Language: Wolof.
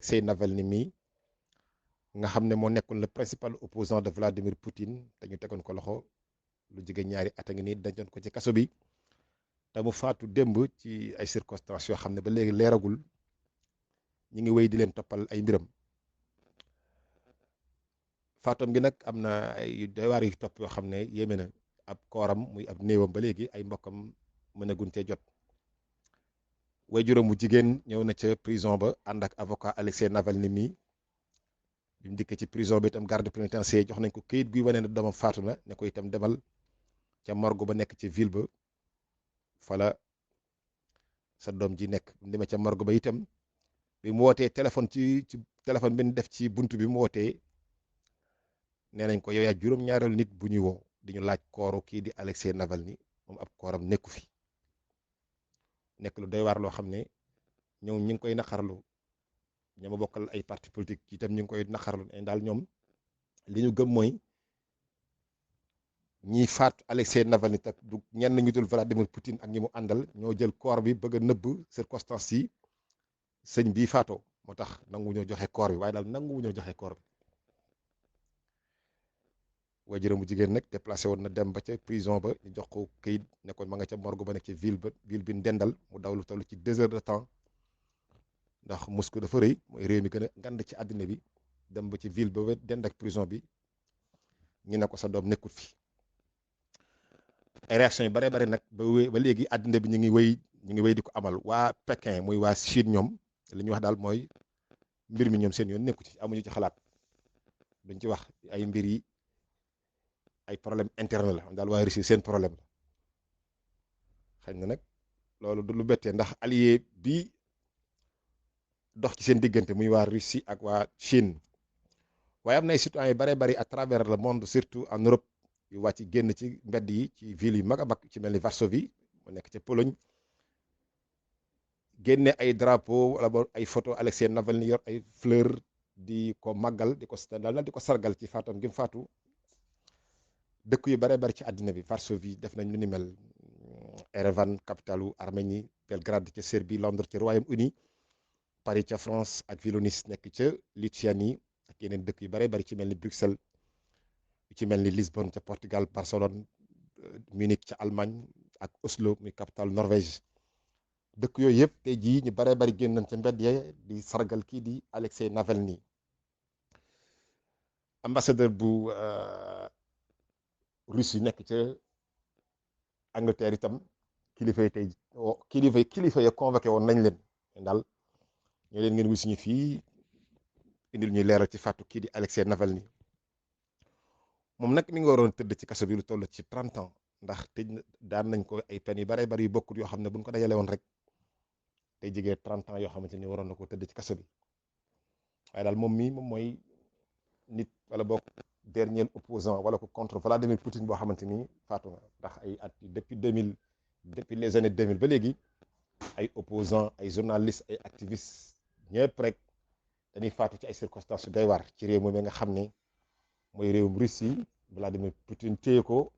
Alexei Navalny mi nga xam ne moo nekkoon le principal opposant de Vladimir Poutine te ñu tegoon ko loxo lu jege ñaari at a ngi nii dañoon ko ci kaso bi te mu faatu démb ci ay circonstances yoo xam ne ba léegi leeragul ñi ngi wéy di leen toppal ay mbiram faatam gi nag am na ay doy waar yu topp yoo xam ne yéeme na ab kooram muy ab néewam ba léegi ay mbokkam mën a gun cee jot waajuram bu jigéen ñëw na ca prison ba ànd ak avocat Alexei Navalny mi bi mu dikkee ci prison bi itam garde pénitentiaire jox nañ ko këyit guy wane ne doomam faatu na ne ko itam demal ca morgue ba nekk ci ville ba fala sa doom ji nekk bu demee ca morgue ba itam bi mu wootee téléphone ci téléphone bi ñu def ci buntu bi mu wootee nee nañ ko yow yaa juróom-ñaareelu nit bu ñuy woo di ñu laaj kooru kii di Alexei Navalny moom ab kooram nekku fi nekk lu doy waar loo xam ne ñoom ñu ngi koy naqarlu ñoo ma bokkal ay parti politique itam ñu ngi koy naqarlu ne daal ñoom li ñu gëm mooy ñiy faat Alexei Navalny tak du ñenn ñu dul Vladimir Poutine ak ñi mu àndal ñoo jël koor bi bëgg a nëbb circonstances yi sëñ bii faatoo moo tax nangu ñoo joxe koor bi waaye daal nangu ñoo joxe koor bi waajuram bu jigéen nag déplacé woon na dem ba ca prison ba ñu jox ko këyit ne ko ma nga ca morgue ba nekk ci ville bi ndendal mu daw lu toll ci 2 heures de temps ndax Moscou dafa rëy mooy réew mi gën a ngand ci àddina bi dem ba ci ville ba dend ak prison bi ñu ne ko sa doom nekkul fi ay réaction yu bare bare nag ba léegi àddina bi ñu ngi wéy di ko amal waa Pékin muy waa Chine ñoom li ñuy wax daal mooy mbir mi ñoom seen yoon nekku ci amuñu ci xalaat duñ ci wax ay mbir yi ay problème interne la daal waa Russie seen problème la xëy na nag loolu du lu bettee ndax allié bi dox ci seen diggante muy waa Russie ak waa Chine waaye am na ay citoyens yu bare bari à travers le monde surtout en Europe yu wàcc génn ci mbedd yi ci ville yu mag a mag ci mel ni Varsovie mu nekk ca Pologne génne ay drapeau wala boog ay photo Alexei Navalny yor ay fleur di ko màggal di ko daal di ko sargal ci faatam gi mu faatu dëkk yu bare bari ci àddina bi Varsovie def nañ lu ni mel Erevan capitalu Arménie Belgrade ca Serbie Londres ca Royaume-Uni Paris ca France ak Vilnius nekk ca Lituanie ak yeneen dëkk yu bare bari ci mel ni Bruxelles ci mel ni Lisbonne ca Portugal Barcelone Munich ca Allemagne ak Oslo muy capitalu Norvège dëkk yooyu yëpp tey jii ñu bare bari génn nañ ca mbedd ya di sargal kii di Alexei Navalny ambassadeur bu Russie nekk ca Angleterre itam kilifa yi tey kilifa ya convoqué woon nañ leen daal ñoo leen ngeen wuy suñu fii indil ñuy leeral ci fàttu kii di Alexei Navalny moom nag mi ngi waroon tëdd ci kaso bi lu toll ci 30 ans ndax tëj daan nañ ko ay peine yu bare bari yu bokkut yoo xam ne buñ ko dajale woon rek tey jigee 30 ans yoo xamante ni waroon na ko tëdd ci kaso bi waaye daal moom mooy nit wala boog dernier opposant wala ko contre Vladimir Poutine boo xamante ni faatu nga ndax ay at depuis les années 2000 ba léegi ay opposants ay journalistes ay activistes ñëpp rek dañuy faatu ci ay circonstances yu doy waar ci réew moom nga xam ne mooy réewum Russie Vladimir Poutine téye ko